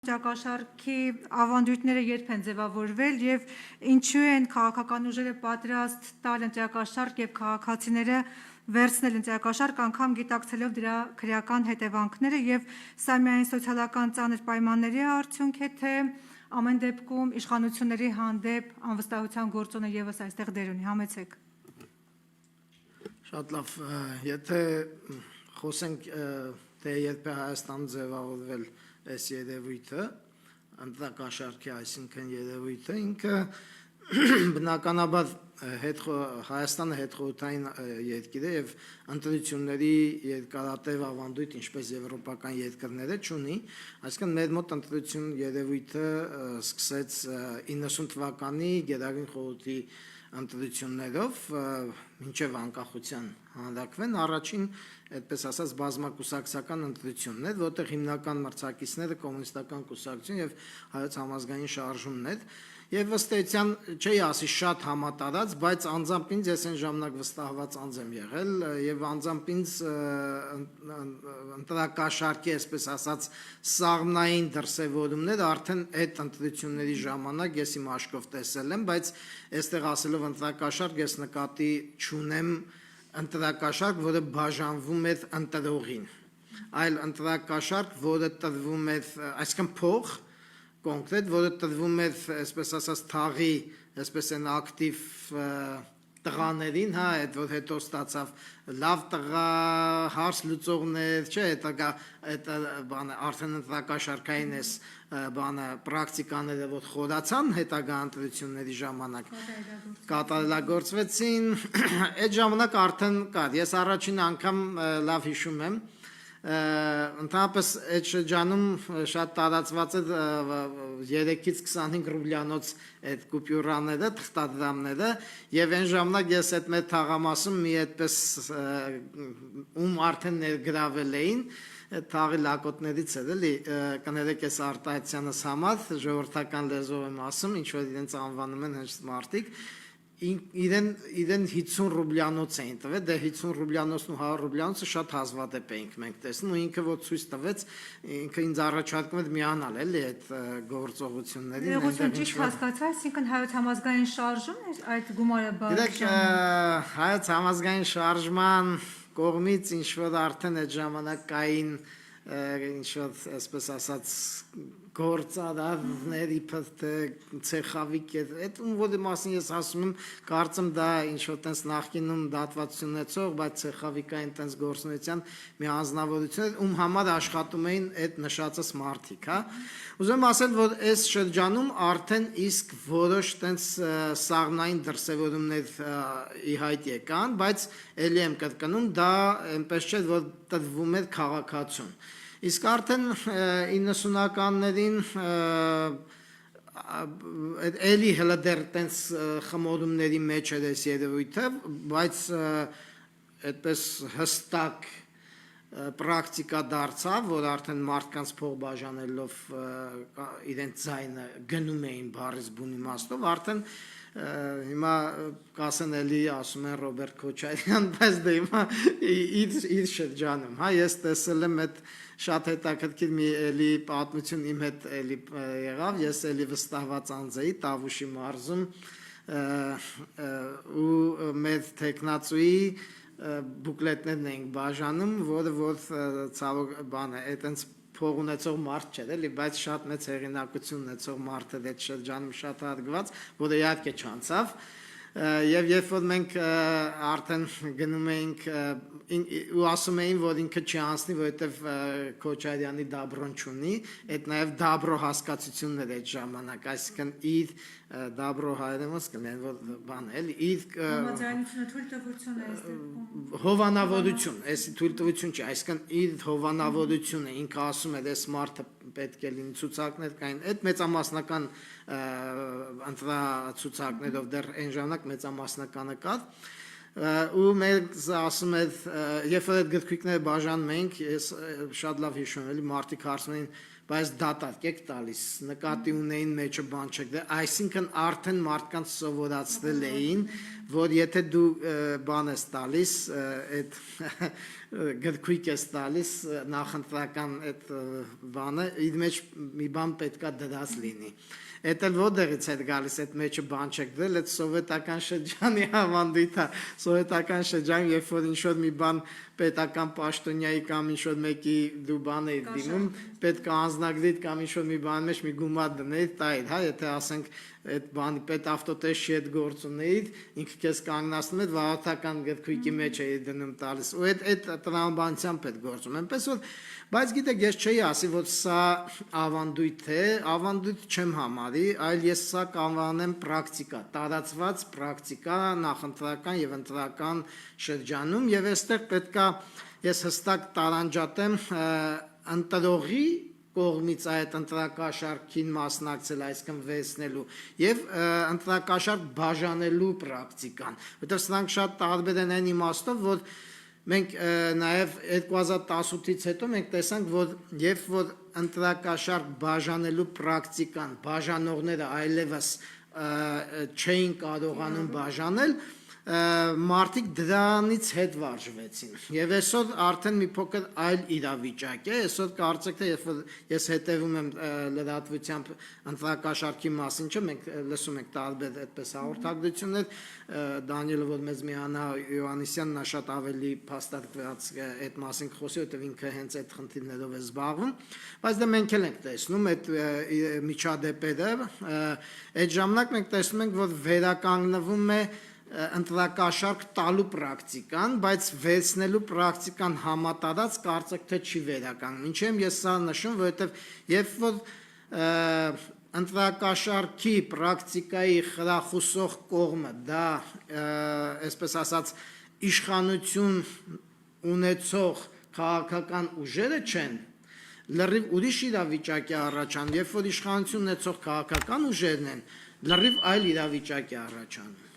Ճակաշարքի ավանդույթները երբ են ձևավորվել եւ ինչու են քաղաքական ուժերը պատրաստ տալ ընտրակաշարք եւ քաղաքացիները վերցնել ընտրակաշարք անգամ գիտակցելով դրա քրեական հետևանքները եւ սա միայն սոցիալական ծանր պայմանների արդյունք է թե ամեն դեպքում իշխանությունների հանդեպ անվստահության գործոնը եւս այստեղ դեր ունի համեցեք Շատ լավ եթե խոսենք թե երբ է Հայաստան ձևավորվել այս երևույթը ընտրակաշարքի այսինքն երևույթը ինքը բնականաբար Հայաստանը հետխորհրդային երկիր է եւ ընտրությունների երկարատև ավանդույթ ինչպես եվրոպական երկրները չունի այսինքն մեր մոտ ընտրություն երևույթը սկսեց 90 թվականի Գերագույն խորհրդի ընտրություններով մինչև անկախության հանրակրվեն առաջին այդպես ասած բազմակուսակցական ընտրությունն էր, որտեղ հիմնական մրցակիցները կոմունիստական կուսակցություն եւ հայոց համազգային շարժումն էր եւ ըստ էության չի ասի շատ համատարած, բայց անձամբ ինձ ես այն ժամանակ վստահված անձ եմ եղել եւ անձամբ ինձ ընտրակաշարքի այսպես ասած սաղմնային դրսևորումներ արդեն այդ ընտրությունների ժամանակ ես իմ աչքով տեսել եմ, բայց այստեղ ասելով ընտրակաշարք ես նկատի չունեմ ընտրակաշարք, որը բաժանվում է ընտրողին, այլ ընտրակաշարք, որը տրվում է, այսինքն փող կոնկրետ, որը տրվում է, այսպես ասած, թաղի, այսպես են ակտիվ տղաներին, հա, այդ որ հետո ստացավ լավ տղա, հարց լուծողներ, չէ, այդ բանը արդեն ընտրակաշարքային էս բանը պրակտիկաները որ խորացան հետագա ընտրությունների ժամանակ կատարելագործվեցին, այդ ժամանակ արդեն կար, ես առաջին անգամ լավ հիշում եմ, ընդհանրապես այդ շրջանում շատ տարածված է 3-ից 25 ռուբլյանոց այդ կուպյուրաները, թղթադրամները եւ այն ժամանակ ես այդ մեր թաղամասում մի այդպես ում արդեն ներգրավել էին թաղի լակոտներից էր էլի կներեք ես արտահայտությանս համար ժողովրդական լեզվով եմ ասում ինչ որ իրենց անվանում են հենց մարդիկ իրեն 50 ռուբլյանոց էին տվել, դե 50 ռուբլյանոցն ու 100 ռուբլյանոցը շատ հազվադեպ էինք մենք տեսնում ու ինքը որ ցույց տվեց, ինքը ինձ առաջարկում էր միանալ էլի այդ գործողություններին։ Եղություն ճիշտ հասկացա, այսինքն հայոց համազգային շարժումն էր այդ գումարը բարձր։ Հայոց համազգային շարժման կողմից ինչ որ արդեն այդ ժամանակային ինչ որ այսպես ասած գործարարներ իբր թե ցեխավիկ է այդ ում մասին ես ասում եմ կարծում դա ինչ որ տես նախկինում դատվացություն ունեցող բայց ցեխավիկային տես գործունեության մի անձնավորություն էր ում համար աշխատում էին այդ նշածս մարդիկ հա ուզում ասել որ այս շրջանում արդեն իսկ որոշ տես սաղմնային դրսևորումներ ի հայտ եկան բայց ելի եմ կրկնում դա այնպես չէ որ տրվում էր քաղաքացուն Իսկ արդեն 90-ականներին էլի հələ դեռ տենց խմորումների մեջ էր այս երևույթը, բայց այդպես հստակ պրակտիկա դարձավ, որ արդեն մարդկանց փող բաժանելով իրենց ձայնը գնում էին բառից բուն իմաստով, արդեն հիմա կասեն էլի ասում են Ռոբերտ Քոչարյան, բայց դե հիմա իր շրջանում, հա ես տեսել եմ այդ շատ հետաքրքիր մի էլի պատմություն իմ հետ էլի եղավ, ես էլի վստահված անձ էի Տավուշի մարզում ու մեր տեխնացուի բուկլետներն էինք բաժանում, որը որ ցավոք բան է, այտենց փող ունեցող մարդ չէր, էլի, բայց շատ մեծ հեղինակություն ունեցող մարդ էր այդ շրջանում շատ հարգված, որը իհարկե չանցավ Եվ երբ որ մենք արդեն գնում էինք ու ասում էին, որ ինքը չի անցնի, որովհետև Քոչարյանի դաբրոն չունի, այդ նաև դաբրո հասկացությունն էր այդ ժամանակ, այսինքն իր դաբրո հայերենոց կլինեն, որ բան է, էլի, իր հովանավորություն, այս թույլտվություն չի, այսինքն իր հովանավորությունը, ինքը ասում էր, այս մարդը պետք է լինի ցուցակներ կային, այդ մեծամասնական ընտրացուցակներով դեռ այն ժամանակ մեծամասնականը կար ու մեզ ասում էր երբ որ այդ գրքույկները բաժանում էինք ես շատ լավ հիշում եմ էլի մարդիկ հարցնում էին բայց դատակ եք տալիս նկատի ունեին մեջը բան չեք այսինքն արդեն մարդկանց սովորացրել էին որ եթե դու բան ես տալիս, այդ գրքույկ ես տալիս նախընտրական այդ բանը, իր մեջ մի բան պետքա դրած լինի։ Այդ էլ որտեղից է գալիս, այդ մեջը բան չեք դրել, այդ սովետական շրջանի ավանդույթը, սովետական շրջան, երբ որ ինչ-որ մի բան պետական պաշտոնյայի կամ ինչ-որ մեկի դու բան էիր դիմում, պետք է անձնագրիդ կամ ինչ-որ մի բան մեջ մի գումար դնեիր, տայր, հա, եթե ասենք այդ բանի պետավտոտեսչի հետ գործ ունեիր, ինքը քեզ կանգնացնում էր վարորդական գրքույկի մեջ էիր դնում տալիս, ու այդ տրամաբանությամբ հետ գործում, այնպես որ, բայց գիտեք, ես չէի ասի, որ սա ավանդույթ է, ավանդույթ չեմ համարի, այլ ես սա կանվանեմ պրակտիկա, տարածված պրակտիկա նախընտրական եւ ընտրական շրջանում, եւ այստեղ պետքա ես հստակ տարանջատեմ ընտրողի կողմից այդ ընտրակաշարքին մասնակցել, այսինքն վերցնելու եւ ընտրակաշարք բաժանելու պրակտիկան, որտեղ սրանք շատ տարբեր են այն իմաստով, որ մենք նաեւ 2018-ից հետո մենք տեսանք, որ երբ որ ընտրակաշարք բաժանելու պրակտիկան բաժանողները այլևս չէին կարողանում բաժանել, մարդիկ դրանից հետ վարժվեցին եւ այսօր արդեն մի փոքր այլ իրավիճակ է, այսօր կարծեք թե երբ որ ես հետևում եմ լրատվությամբ ընտրակաշարքի մասին, չէ, մենք լսում ենք տարբեր այդպես հաղորդագրություններ, Դանիելը որ մեզ միանա Հովհաննիսյանն նա շատ ավելի փաստարկված այդ մասին խոսի, որտեղ ինքը հենց այդ խնդիրներով է զբաղվում, բայց դա մենք էլ ենք տեսնում այդ միջադեպերը, այդ ժամանակ մենք տեսնում ենք, որ վերականգնվում է ընտրակաշարք տալու պրակտիկան, բայց վերցնելու պրակտիկան համատարած կարծեք թե չի վերականգնում։ Ինչու եմ ես սա նշում, որովհետև երբ որ ընտրակաշարքի պրակտիկայի խրախուսող կողմը դա այսպես ասած իշխանություն ունեցող քաղաքական ուժերը չեն, լրիվ ուրիշ իրավիճակ է առաջանում, երբ որ իշխանություն ունեցող քաղաքական ուժերն են, լրիվ այլ իրավիճակ է առաջանում։